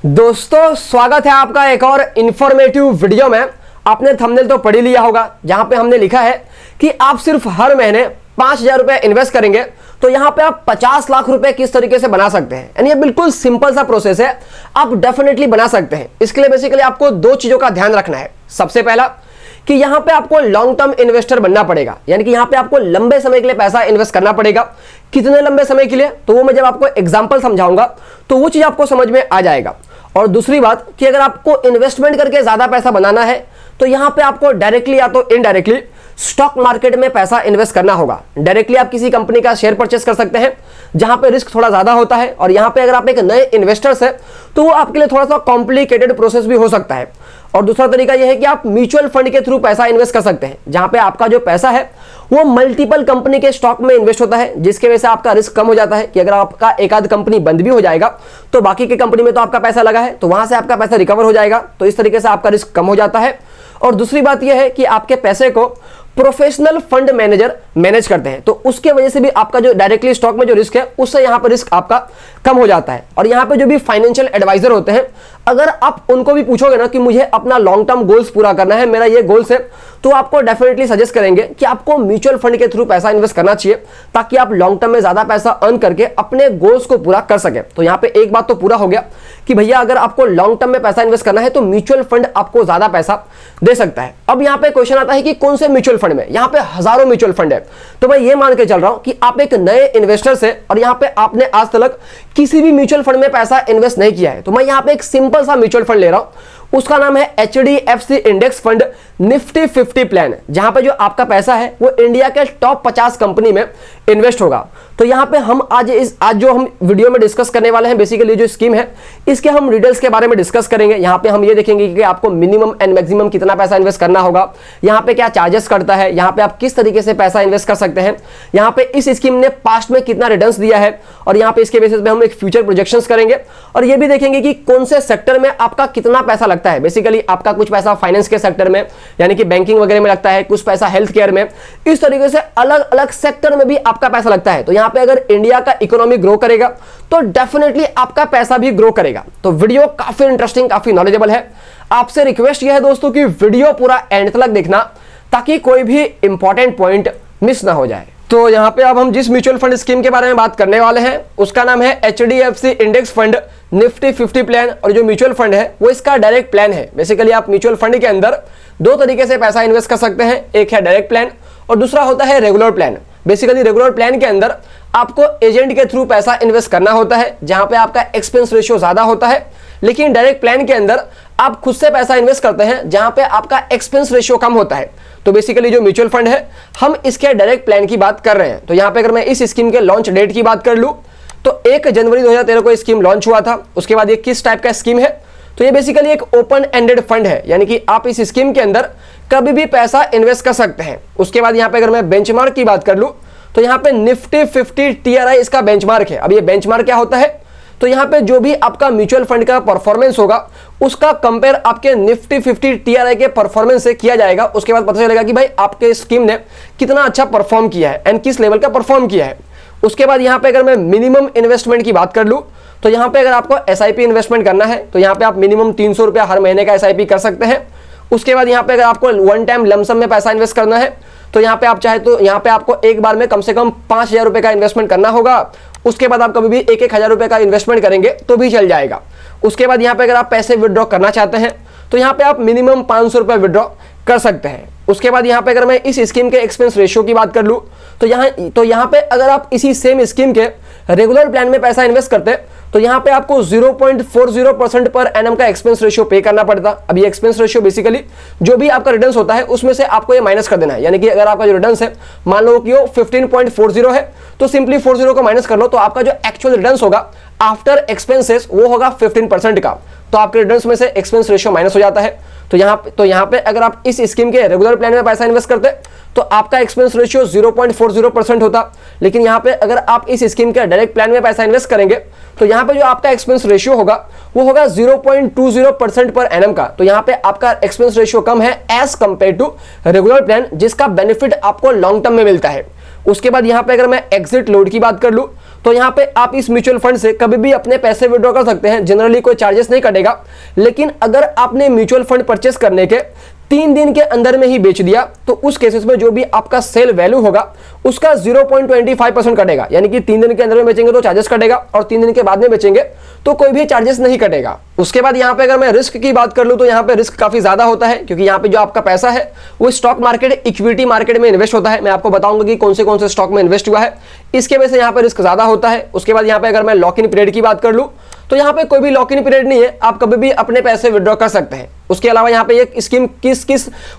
दोस्तों स्वागत है आपका एक और इंफॉर्मेटिव वीडियो में। आपने थंबनेल तो पढ़ ही लिया होगा, जहां पे हमने लिखा है कि आप सिर्फ हर महीने 5,000 रुपए इन्वेस्ट करेंगे तो यहां पे आप 50 लाख रुपए किस तरीके से बना सकते हैं। यानी ये बिल्कुल सिंपल सा प्रोसेस है, आप डेफिनेटली बना सकते हैं। इसके लिए बेसिकली आपको दो चीजों का ध्यान रखना है। सबसे पहला कि यहां पे आपको लॉन्ग टर्म इन्वेस्टर बनना पड़ेगा, यानी कि यहां पे आपको लंबे समय के लिए पैसा इन्वेस्ट करना पड़ेगा। कितने लंबे समय के लिए, तो वो मैं जब आपको एग्जांपल समझाऊंगा तो वो चीज आपको समझ में आ जाएगा। और दूसरी बात कि अगर आपको इन्वेस्टमेंट करके ज्यादा पैसा बनाना है तो यहां पे आपको डायरेक्टली या तो इनडायरेक्टली स्टॉक मार्केट में पैसा इन्वेस्ट करना होगा। डायरेक्टली आप किसी कंपनी का शेयर परचेस कर सकते हैं जहां पे रिस्क थोड़ा ज्यादा होता है, और यहां पे अगर आप एक नए इन्वेस्टर्स है तो वो आपके लिए थोड़ा सा कॉम्प्लिकेटेड प्रोसेस भी हो सकता है। और दूसरा तरीका यह है कि आप म्यूचुअल फंड के थ्रू पैसा इन्वेस्ट कर सकते हैं, जहां पे आपका जो पैसा है वो मल्टीपल कंपनी के स्टॉक में इन्वेस्ट होता है, जिसके वजह से आपका रिस्क कम हो जाता है कि अगर आपका एक आध कंपनी बंद भी हो जाएगा तो बाकी की कंपनी में तो आपका पैसा लगा है, तो वहां से आपका पैसा रिकवर हो जाएगा। तो इस तरीके से आपका रिस्क कम हो जाता है। और दूसरी बात यह है कि आपके पैसे को प्रोफेशनल फंड मैनेजर मैनेज करते हैं, तो उसके वजह से भी आपका जो डायरेक्टली स्टॉक में जो रिस्क है उससे यहां पर रिस्क आपका कम हो जाता है। और यहां पे जो भी फाइनेंशियल एडवाइजर होते हैं, अगर आप उनको भी पूछोगे ना कि मुझे अपना लॉन्ग टर्म गोल्स पूरा करना है, मेरा ये गोल्स है, तो आपको डेफिनेटली सजेस्ट करेंगे कि आपको म्यूचुअल फंड के थ्रू पैसा इन्वेस्ट करना चाहिए, ताकि आप लॉन्ग टर्म में ज्यादा पैसा अर्न करके अपने गोल्स को पूरा कर सके। तो यहां पे एक बात तो पूरा हो गया कि भैया अगर आपको लॉन्ग टर्म में पैसा इन्वेस्ट करना है तो म्यूचुअल फंड आपको ज्यादा पैसा दे सकता है। अब यहां पे क्वेश्चन आता है कि कौन से म्यूचुअल फंड में, यहां पे हजारों म्यूचुअल फंड है। तो मैं ये मान के चल रहा हूं कि आप एक नए इन्वेस्टर से और यहां पे आपने आज तक किसी भी म्यूचुअल फंड में पैसा इन्वेस्ट नहीं किया है, तो मैं यहां पे एक सिंपल सा म्यूचुअल फंड ले रहा हूं, उसका नाम है HDFC index fund Nifty 50 plan, जहां पे जो आपका पैसा है वो इंडिया के टॉप 50 कंपनी में इन्वेस्ट होगा। तो यहां पे हम आज जो हम वीडियो में डिस्कस करने वाले हैं, बेसिकली जो स्कीम है इसके हम डिटेल्स के बारे में डिस्कस करेंगे। यहां पे हम ये देखेंगे कि आपको मिनिमम एंड मैक्सिमम कितना पैसा इन्वेस्ट करना होगा, यहां पे क्या चार्जेस करता है, यहां पे आप किस तरीके से पैसा इन्वेस्ट कर सकते हैं, यहां पे इस स्कीम ने पास्ट में कितना रिटर्न्स दिया है, और यहां पे इसके बेसिस पे हम एक फ्यूचर प्रोजेक्शंस करेंगे। और ये भी देखेंगे कि कौन से सेक्टर में आपका कितना पैसा लगता है। बेसिकली आपका कुछ पैसा फाइनेंस के सेक्टर में यानी कि बैंकिंग वगैरह में लगता है, कुछ पैसा हेल्थ केयर में, इस तरीके से अलग अलग सेक्टर में भी आपका पैसा लगता है। तो यहां पे अगर इंडिया का इकोनॉमी ग्रो करेगा तो डेफिनेटली आपका पैसा भी ग्रो करेगा। तो वीडियो काफी इंटरेस्टिंग, काफी नॉलेजेबल है। आपसे रिक्वेस्ट यह है दोस्तों कि वीडियो पूरा एंड तक देखना, ताकि कोई भी इंपॉर्टेंट पॉइंट मिस ना हो जाए। तो यहां पे अब हम जिस म्यूचुअल फंड स्कीम के बारे में बात करने वाले हैं उसका नाम है HDFC index fund Nifty 50 plan. और जो म्यूचुअल फंड है वो इसका डायरेक्ट प्लान है। बेसिकली आप म्यूचुअल फंड के अंदर दो तरीके से पैसा इन्वेस्ट कर सकते हैं, एक है डायरेक्ट प्लान और दूसरा होता है regular plan. Basically regular plan के अंदर आपको एजेंट के थ्रू पैसा इन्वेस्ट करना होता है, जहां पे आपका एक्सपेंस रेशियो ज्यादा होता है। लेकिन डायरेक्ट प्लान के अंदर आप खुद से पैसा इन्वेस्ट करते हैं, जहां पे आपका एक्सपेंस रेशियो कम होता है। तो बेसिकली जो म्यूचुअल फंड है हम इसके डायरेक्ट प्लान की बात कर रहे हैं। तो यहां पे अगर मैं इस स्कीम के लॉन्च डेट की बात कर लूं तो 1 जनवरी 2013 को स्कीम लॉन्च हुआ था। उसके बाद ये किस टाइप का स्कीम है, तो ये बेसिकली एक ओपन एंडेड फंड है, यानी कि आप इस स्कीम के अंदर कभी भी पैसा इन्वेस्ट कर सकते हैं। उसके बाद यहां पे अगर मैं बेंचमार्क की बात कर लूं तो यहां पे निफ्टी 50 TRI इसका बेंचमार्क है। अब ये बेंचमार्क क्या होता है, तो यहां पे जो भी आपका म्यूचुअल फंड का परफॉर्मेंस होगा उसका कंपेयर आपके निफ्टी 50 TRI के परफॉर्मेंस से किया जाएगा। उसके बाद पता चलेगा कि भाई आपके स्कीम ने कितना अच्छा परफॉर्म किया है एंड किस लेवल का परफॉर्म किया है। उसके बाद यहां पे अगर मैं मिनिमम इन्वेस्टमेंट की बात कर लूं तो यहां पे अगर आपको SIP इन्वेस्टमेंट करना है तो यहां पे आप मिनिमम 300 रुपया हर महीने का SIP कर सकते हैं। उसके बाद यहां पे अगर आपको वन टाइम लमसम में पैसा इन्वेस्ट करना है तो यहां पे आप चाहे तो यहां पे आपको एक बार में कम से कम 5,000 रुपए का इन्वेस्टमेंट करना होगा। उसके बाद आप कभी भी 1,000 रुपए का इन्वेस्टमेंट करेंगे तो भी चल जाएगा। उसके बाद यहां पे अगर आप पैसे विड्रॉ करना चाहते हैं तो यहां पे आप मिनिमम 500 रुपए विड्रॉ कर सकते हैं। उसके बाद यहां पे अगर मैं इस स्कीम के एक्सपेंस रेशियो की बात कर लूं तो यहां पे अगर आप इसी सेम स्कीम के रेगुलर प्लान में पैसा इन्वेस्ट करते तो यहां पे आपको 0.40% पर एनम का एक्सपेंस रेशियो पे करना पड़ता। अब ये एक्सपेंस रेशियो बेसिकली जो भी आपका रिटर्न्स होता है उसमें से आपको ये माइनस कर देना है। यानी कि अगर आपका जो रिटर्न्स है मान लो कि वो 15.40 है तो सिंपली 40 को माइनस कर लो, तो आपका जो एक्चुअल रिटर्न्स होगा आफ्टर एक्सपेंसेस वो होगा 15% का। तो आपके रिटर्न्स में से एक्सपेंस रेशियो माइनस हो जाता है। तो यहां पे अगर आप इस स्कीम के रेगुलर प्लान में पैसा इन्वेस्ट करते तो आपका एक्सपेंस रेशियो 0.40% होता। लेकिन यहां पे अगर आप इस स्कीम के डायरेक्ट प्लान में पैसा इन्वेस्ट करेंगे तो यहां पे जो आपका एक्सपेंस रेशियो होगा वो होगा 0.20% पर एनम का। तो यहां पे आपका एक्सपेंस रेशियो कम है as compare to regular plan, जिसका बेनिफिट आपको लॉन्ग टर्म में मिलता है। उसके बाद यहां पे अगर मैं एग्जिट लोड की बात कर लूं तो यहाँ पे आप इस म्यूचुअल फंड से कभी भी अपने पैसे विड्रॉ कर सकते हैं, जनरली कोई चार्जेस नहीं कटेगा। लेकिन अगर आपने म्यूचुअल फंड परचेस करने के 3 दिन के अंदर में ही बेच दिया तो उस केसेस में जो भी आपका सेल वैल्यू होगा उसका 0.25% कटेगा, यानी कि 3 दिन के अंदर में बेचेंगे तो चार्जेस कटेगा और 3 दिन के बाद में बेचेंगे तो कोई भी चार्जेस नहीं कटेगा। उसके बाद यहाँ पे अगर मैं रिस्क की बात कर लूँ तो यहाँ पे रिस्क काफी ज्यादा होता है, क्योंकि यहाँ पे जो आपका पैसा है वो स्टॉक मार्केट, इक्विटी मार्केट में इन्वेस्ट होता है। मैं आपको बताऊंगा कि कौन से स्टॉक में इन्वेस्ट हुआ है, इसके वजह से यहाँ पे रिस्क ज्यादा होता है। उसके बाद यहाँ पे अगर मैं लॉक इन पीरियड की बात कर लूँ तो यहाँ पे कोई भी लॉक इन पीरियड नहीं है, आप कभी भी अपने पैसे विड्रॉ कर सकते हैं। उसके अलावा यहाँ पे ये स्कीम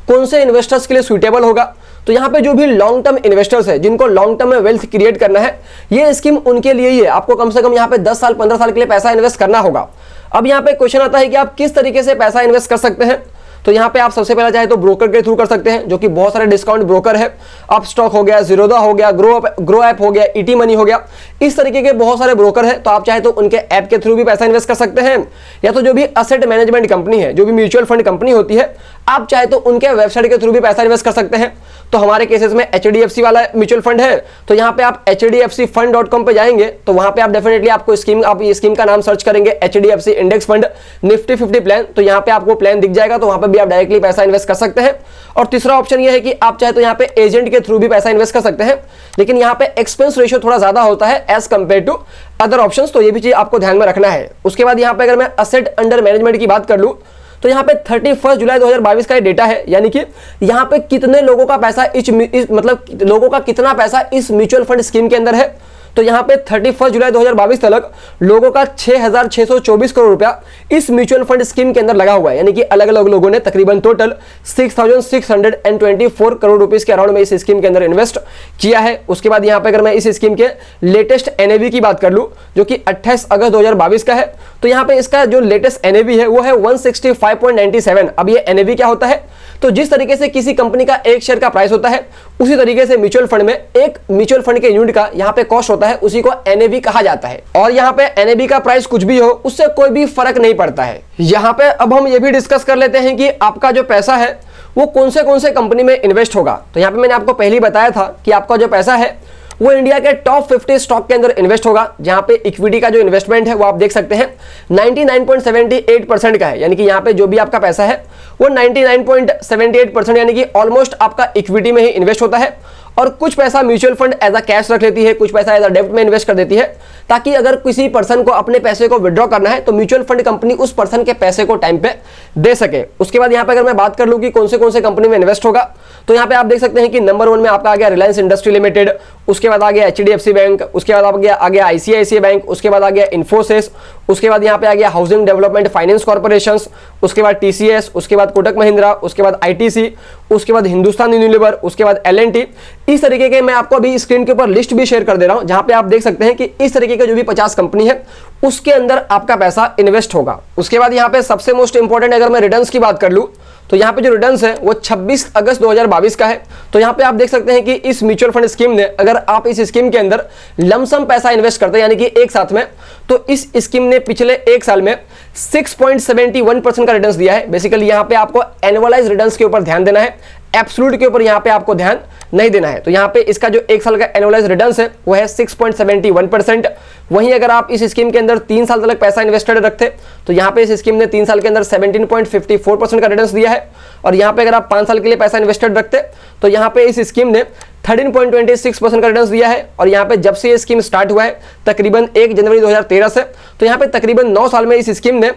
कौन से इन्वेस्टर्स के लिए सुइटेबल होगा, तो यहाँ पे जो भी लॉन्ग टर्म इन्वेस्टर्स है, जिनको लॉन्ग टर्म में वेल्थ क्रिएट करना है, ये स्कीम उनके लिए ही है। आपको कम से कम यहाँ पे 10 साल 15 साल के लिए पैसा इन्वेस्ट करना होगा। अब यहाँ पे क्वेश्चन आता है कि आप किस तरीके से पैसा इन्वेस्ट कर सकते हैं। तो यहाँ पे आप सबसे पहले चाहे तो ब्रोकर के थ्रू कर सकते हैं, जो कि बहुत सारे डिस्काउंट ब्रोकर है। अपस्टॉक हो गया, जीरोधा हो गया, ग्रो ऐप हो गया, ईटी मनी हो गया, इस तरीके के बहुत सारे ब्रोकर है। तो आप चाहे तो उनके ऐप के थ्रू भी पैसा इन्वेस्ट कर सकते हैं, या तो जो भी असेट मैनेजमेंट कंपनी है, जो भी म्यूचुअल फंड कंपनी होती है, आप चाहे तो उनके वेबसाइट के थ्रू भी पैसा इन्वेस्ट कर सकते हैं। तो हमारे केसेस में HDFC वाला म्यूचुअल फंड है, तो यहाँ पे आप hdfcfund.com पे जाएंगे तो वहां पे आप डेफिनेटली आप ये स्कीम का नाम सर्च करेंगे HDFC index fund Nifty 50 plan, तो यहाँ पे आपको प्लान दिख जाएगा, तो वहां पे भी आप डायरेक्टली पैसा इन्वेस्ट कर सकते हैं। और तीसरा ऑप्शन ये है कि आप चाहे तो यहाँ पे एजेंट के थ्रू भी पैसा इन्वेस्ट कर सकते हैं, लेकिन यहाँ पे एक्सपेंस रेशियो थोड़ा ज्यादा होता है as compare to other options, तो ये भी चीज आपको ध्यान में रखना है। उसके बाद यहाँ पे अगर मैं असेट अंडर मैनेजमेंट की बात कर लूँ तो यहाँ पे 31 जुलाई 2022 का ये डेटा है, यानी कि यहाँ पे कितने लोगों का पैसा मतलब लोगों का कितना पैसा इस म्यूचुअल फंड स्कीम के अंदर है। तो यहाँ पे 31 जुलाई 2022 तक लोगों का 6,624 करोड़ रुपया इस म्यूचुअल फंड स्कीम के अंदर लगा हुआ है, यानी कि अलग अलग लोगों ने तकरीबन टोटल 6,624 करोड़ रुपीस के अराउंड में इस स्कीम के अंदर इन्वेस्ट किया है। उसके बाद यहाँ पे अगर मैं इस स्कीम के लेटेस्ट NAV की बात कर लूँ, जो कि 28 अगस्त 2022 का है, तो यहाँ पे इसका जो लेटेस्ट NAV है वो है 165.97। अब ये NAV क्या होता है, तो जिस तरीके से किसी कंपनी का एक शेयर का प्राइस होता है, उसी तरीके से म्यूचुअल फंड में एक म्यूचुअल फंड के यूनिट का यहाँ पे कॉस्ट होता है, उसी को NAV कहा जाता है। और यहाँ पे NAV का प्राइस कुछ भी हो, उससे कोई भी फर्क नहीं पड़ता है। यहाँ पे अब हम ये भी डिस्कस कर लेते हैं कि आपका जो पैसा है वो कौन से कंपनी में इन्वेस्ट होगा। तो यहाँ पे मैंने आपको पहले ही बताया था कि आपका जो पैसा है वो इंडिया के टॉप 50 स्टॉक के अंदर इन्वेस्ट होगा, जहां पे इक्विटी का जो इन्वेस्टमेंट है वो आप देख सकते हैं 99.78% का है, यानी कि यहाँ पे जो भी आपका पैसा है वो 99.78% यानी कि ऑलमोस्ट आपका इक्विटी में ही इन्वेस्ट होता है। और कुछ पैसा mutual fund as a cash रख लेती है, कुछ पैसा एज अ डेब्ट में इन्वेस्ट कर देती है, ताकि अगर किसी पर्सन को अपने पैसे को विड्रॉ करना है तो म्यूचुअल फंड कंपनी उस पर्सन के पैसे को टाइम पे दे सके। उसके बाद यहाँ पे अगर मैं बात कर लूँ कि कौन से कंपनी में इन्वेस्ट होगा, तो यहाँ पे आप देख सकते हैं कि नंबर 1 में आपका आ गया रिलायंस इंडस्ट्री लिमिटेड, उसके बाद आ गया HDFC बैंक, उसके बाद आ गया ICICI बैंक, उसके बाद आ गया इन्फोसिस, उसके बाद यहाँ पे आ गया हाउसिंग डेवलपमेंट फाइनेंस कॉर्पोरेशन, उसके बाद TCS, उसके बाद कोटक महिंद्रा, उसके बाद ITC, उसके बाद हिंदुस्तान यूनिलीवर, उसके बाद L&T। इस तरीके के मैं आपको अभी स्क्रीन के ऊपर लिस्ट भी शेयर कर दे रहा हूं, जहां पे आप देख सकते हैं कि इस तरीके के जो भी 50 कंपनी है उसके अंदर आपका पैसा इन्वेस्ट होगा। उसके बाद यहाँ पे सबसे मोस्ट इंपॉर्टेंट अगर मैं रिटर्न्स की बात कर लूँ तो यहाँ पे जो रिटर्न्स है वो 26 अगस्त 2022 का है। तो यहाँ पे आप देख सकते हैं कि इस म्यूचुअल फंड स्कीम ने, अगर आप इस स्कीम के अंदर लमसम पैसा इन्वेस्ट करते हैं यानी कि एक साथ में, तो इस स्कीम ने पिछले एक साल में 6.71% का रिटर्न्स दिया है। बेसिकली यहाँ पे आपको एनुअलाइज रिटर्न्स के ऊपर ध्यान देना है, एब्सोल्यूट के ऊपर यहाँ पे आपको ध्यान नहीं देना है। तो यहाँ पे इसका जो एक साल का एनुअलाइज रिटर्न्स है वो है 6.71%। वहीं अगर आप इस स्कीम के अंदर 3 साल तक पैसा इन्वेस्टेड रखते तो यहाँ पे इस स्कीम ने 3 साल के अंदर 17.54% का रिटर्न्स दिया है। और यहाँ पे अगर आप 5 साल के लिए पैसा इन्वेस्टेड रखते तो यहाँ पे इस स्कीम ने 13.26% का रिटर्न्स दिया है। और यहाँ पे जब से ये स्कीम स्टार्ट हुआ है तकरीबन 1 जनवरी 2013 से, तो यहाँ पे तकरीबन 9 साल में इस स्कीम ने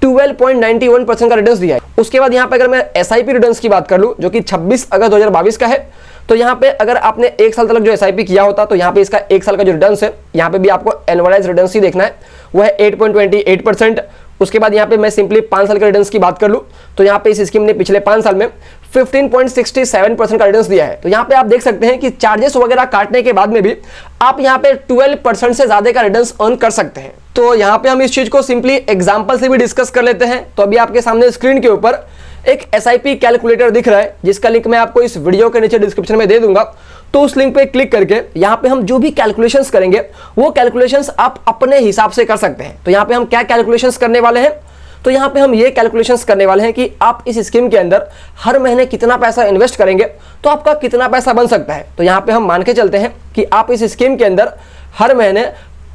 12.91% का रिटर्न्स दिया है। उसके बाद यहाँ पे अगर मैं SIP रिटर्न्स की बात कर लूँ, जो कि 26 अगस्त 2022 का है, तो यहाँ पे अगर आपने एक साल तक जो SIP किया होता तो यहाँ पे इसका एक साल का जो रिटर्न्स है, यहाँ पे भी आपको एनुअलाइज रिटर्न्स ही देखना है, वो है 8.28%। उसके बाद यहाँ पे मैं सिंपली 5 साल के रिटर्न्स की बात कर लूँ तो यहाँ पे इस स्कीम ने पिछले 5 साल में 15.67% का रिटर्न्स दिया है। तो यहाँ पे आप देख सकते हैं कि चार्जेस वगैरह काटने के बाद में भी आप यहाँ पे 12% से ज्यादा का रिटर्न्स अर्न कर सकते हैं। तो यहाँ पे हम इस चीज को सिंपली एग्जांपल से भी डिस्कस कर लेते हैं। तो अभी आपके सामने स्क्रीन के ऊपर एक SIP कैलकुलेटर दिख रहा है, जिसका लिंक मैं आपको इस वीडियो के नीचे डिस्क्रिप्शन में दे दूंगा। तो उस लिंक पे क्लिक करके यहाँ पे हम जो भी कैलकुलेशंस करेंगे वो कैलकुलेशंस आप अपने हिसाब से कर सकते हैं। तो यहाँ पे हम क्या कैलकुलेशंस करने वाले हैं, तो यहाँ पे हम ये कैलकुलेशंस करने वाले हैं कि आप इस स्कीम के अंदर हर महीने कितना पैसा इन्वेस्ट करेंगे तो आपका कितना पैसा बन सकता है। तो यहाँ पे हम मान के चलते हैं कि आप इस स्कीम के अंदर हर महीने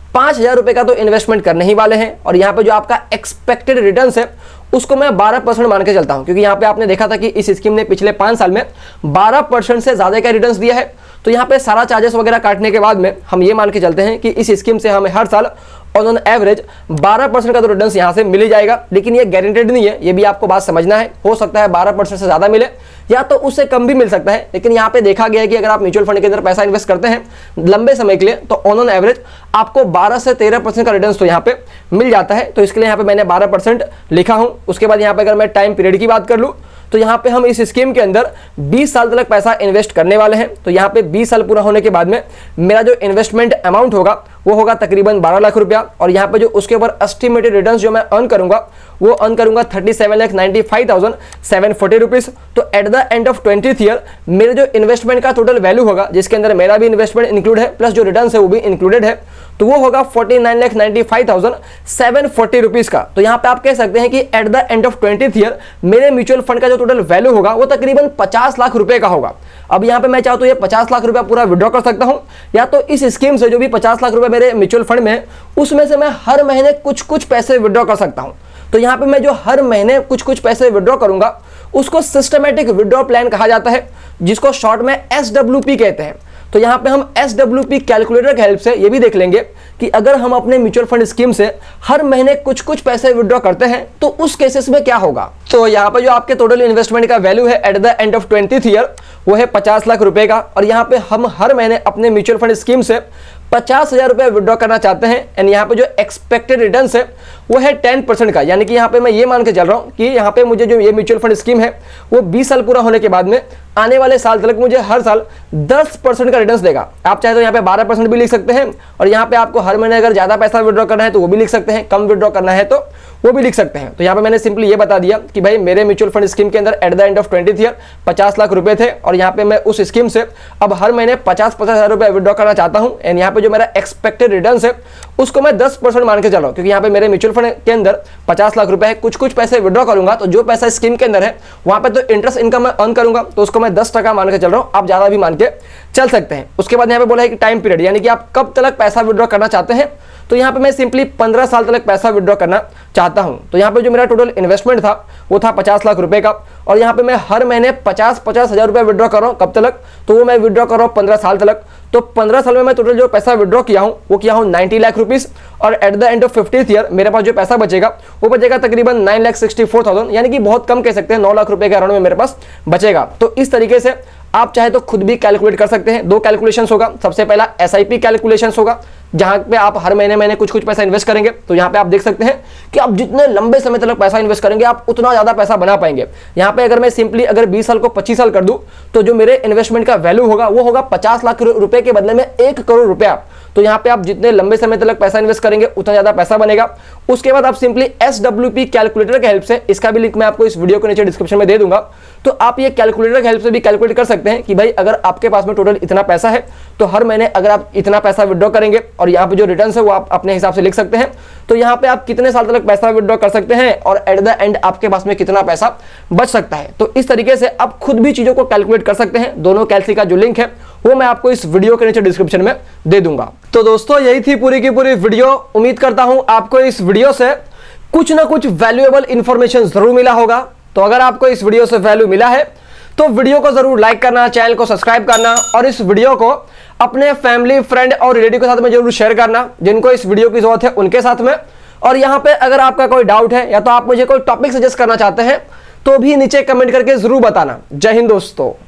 5,000 रुपए का तो इन्वेस्टमेंट करने ही वाले हैं और यहाँ पे जो आपका एक्सपेक्टेड रिटर्न्स है उसको मैं 12% मान के चलता हूं, क्योंकि यहाँ पे आपने देखा था कि इस स्कीम ने पिछले 5 साल में 12% से ज्यादा का रिटर्न्स दिया है। तो यहाँ पे सारा चार्जेस वगैरह काटने के बाद में हम ये मान के चलते हैं कि इस स्कीम से हमें हर साल ऑन एवरेज 12% का तो रिटर्न्स यहाँ से मिल ही जाएगा। लेकिन ये गारंटेड नहीं है, ये भी आपको बात समझना है। हो सकता है 12% से ज्यादा मिले या तो उससे कम भी मिल सकता है। लेकिन यहाँ पे देखा गया है कि अगर आप म्यूचुअल फंड के अंदर पैसा इन्वेस्ट करते हैं लंबे समय के लिए तो ऑन एवरेज आपको 12 से 13% का रिटर्न्स तो यहाँ पे मिल जाता है। तो इसके लिए यहाँ पे मैंने 12% लिखा हूँ। उसके बाद यहाँ पे अगर मैं टाइम पीरियड की बात कर लूँ तो यहाँ पे हम इस स्कीम के अंदर 20 साल तक पैसा इन्वेस्ट करने वाले हैं। तो यहाँ पे 20 साल पूरा होने के बाद में मेरा जो इन्वेस्टमेंट अमाउंट होगा वो होगा तकरीबन 12 लाख रुपया और यहाँ पे जो उसके ऊपर एस्टिमेटेड रिटर्न्स जो मैं अर्न करूंगा वो अर्न करूंगा 37,95,740 रुपीज। तो at the end of 20th year मेरे जो इन्वेस्टमेंट का टोटल वैल्यू होगा, जिसके अंदर मेरा भी इन्वेस्टमेंट इंक्लूड है प्लस जो रिटर्न्स है वो भी इंक्लूडेड है, तो वो होगा 49,95,740 रुपीज का। तो यहाँ पे आप कह सकते हैं कि at the end of 20th year मेरे म्यूचुअल फंड का जो टोटल वैल्यू होगा वो तकरीबन 50 लाख रुपए का होगा। अब यहाँ पे मैं चाहूँ तो ये 50 लाख रुपया पूरा विड्रॉ कर सकता हूँ, या तो इस स्कीम से जो भी 50 लाख रुपए मेरे म्यूचुअल फंड में है उसमें से मैं हर महीने कुछ कुछ पैसे विड्रॉ कर सकता हूँ। तो यहाँ पे मैं जो हर महीने कुछ कुछ पैसे विड्रॉ करूंगा उसको सिस्टमैटिक विड्रॉ प्लान कहा जाता है, जिसको शॉर्ट में SWP कहते हैं। तो यहाँ पे हम SWP कैलकुलेटर की हेल्प से ये भी देख लेंगे कि अगर हम अपने म्यूचुअल फंड स्कीम से हर महीने कुछ कुछ पैसे विड्रॉ करते हैं तो उस केसेस में क्या होगा। तो यहाँ पे जो आपके टोटल इन्वेस्टमेंट का वैल्यू है at the end of 20th year वो है 50 लाख रुपए का और यहाँ पे हम हर महीने अपने म्यूचुअल फंड स्कीम से 50,000 रुपए विड्रॉ करना चाहते हैं एंड यहाँ पे जो एक्सपेक्टेड रिटर्न्स है वो है 10% का। यानी कि यहाँ पे मैं ये मान के चल रहा हूँ कि यहाँ पे मुझे जो ये म्यूचुअल फंड स्कीम है वो 20 साल पूरा होने के बाद में आने वाले साल तक मुझे हर साल 10% का रिटर्न्स देगा। आप चाहे तो यहाँ पे 12% भी लिख सकते हैं और यहाँ पे आपको हर महीने अगर ज्यादा पैसा विड्रॉ करना है तो वो भी लिख सकते हैं, कम विड्रॉ करना है तो वो भी लिख सकते हैं। तो यहाँ पे मैंने सिंपली ये बता दिया कि भाई मेरे म्यूचुअल फंड स्कीम के अंदर at the end of 20th year 50 lakh रुपए थे और यहाँ पे मैं उस स्कीम से अब हर महीने 50,000 रुपए विड्रॉ करना चाहता हूँ एंड यहाँ पे जो मेरा एक्सपेक्टेड रिटर्न्स है उसको मैं 10% मान के चल रहा हूँ, क्योंकि यहाँ पे मेरे म्यूचुअल फंड के अंदर 50 लाख रुपए है, कुछ कुछ पैसे विड्रॉ करूंगा तो जो पैसा स्कीम के अंदर है वहां पे तो इंटरेस्ट इनकम मैं अर्न करूंगा तो उसको मैं 10% मान के चल रहा हूँ। आप ज्यादा भी मान के चल सकते हैं। उसके बाद यहाँ पे बोला है कि टाइम पीरियड, यानी कि आप कब तक पैसा विड्रॉ करना चाहते हैं। तो यहाँ पे मैं सिंपली 15 साल तक पैसा विड्रॉ करना चाहता हूँ। तो यहाँ पे जो मेरा टोटल इन्वेस्टमेंट था वो था 50 लाख रुपए का और यहाँ पे मैं हर महीने 50,000 रुपए विड्रॉ कर रहा हूँ। कब तक? तो वो मैं विड्रॉ कर रहा हूँ 15 साल तक। तो 15 साल में मैं टोटल जो पैसा विड्रॉ किया हूँ वो किया हूँ 90 लाख रुपीस और at the end of 50th year मेरे पास जो पैसा बचेगा वो बचेगा तकरीबन 9,64,000, यानी कि बहुत कम कह सकते हैं 9 लाख रुपए के अराउंड में मेरे पास बचेगा। तो इस तरीके से आप चाहे तो खुद भी कैलकुलेट कर सकते हैं। 2 कैलकुलेशंस होगा। सबसे पहला SIP कैलकुलेशंस होगा जहां पे आप हर महीने कुछ कुछ पैसा इन्वेस्ट करेंगे। तो यहाँ पे आप देख सकते हैं कि आप जितने लंबे समय तक पैसा इन्वेस्ट करेंगे आप उतना ज्यादा पैसा बना पाएंगे। यहाँ पे अगर मैं सिंपली अगर 20 साल को 25 साल कर दूं तो जो मेरे इन्वेस्टमेंट का वैल्यू होगा वो होगा 50 लाख रुपए के बदले में 1 करोड़ रुपया। तो यहाँ पे आप जितने लंबे समय तक पैसा इन्वेस्ट करेंगे उतना ज्यादा पैसा बनेगा। उसके बाद आप सिंपली SWP कैलकुलेटर की हेल्प से, इसका भी लिंक मैं आपको इस वीडियो के नीचे डिस्क्रिप्शन में दे दूंगा, तो आप ये कैलकुलेटर की हेल्प से भी कैलकुलेट कर सकते हैं कि भाई अगर आपके पास में टोटल इतना पैसा है तो हर महीने अगर आप इतना पैसा विड्रॉ करेंगे और यहाँ पे जो रिटर्न है वो आप अपने हिसाब से लिख सकते हैं। तो यहाँ पे आप कितने साल तक पैसा विड्रॉ कर सकते हैं और एट द एंड आपके पास में कितना पैसा बच सकता है। तो इस तरीके से आप खुद भी चीजों को कैलकुलेट कर सकते हैं। दोनों कैलसी का जो लिंक है वो मैं आपको इस वीडियो के नीचे डिस्क्रिप्शन में दे दूंगा। तो दोस्तों यही थी पूरी की पूरी वीडियो। उम्मीद करता हूं आपको इस वीडियो से कुछ ना कुछ वैल्यूएबल इंफॉर्मेशन जरूर मिला होगा। तो अगर आपको इस वीडियो से वैल्यू मिला है तो वीडियो को जरूर लाइक करना, चैनल को सब्सक्राइब करना और इस वीडियो को अपने फैमिली, फ्रेंड और रिलेटिव के साथ में जरूर शेयर करना जिनको इस वीडियो की जरूरत है उनके साथ में। और यहाँ पे अगर आपका कोई डाउट है या तो आप मुझे कोई टॉपिक सजेस्ट करना चाहते हैं तो भी नीचे कमेंट करके जरूर बताना। जय हिंद दोस्तों।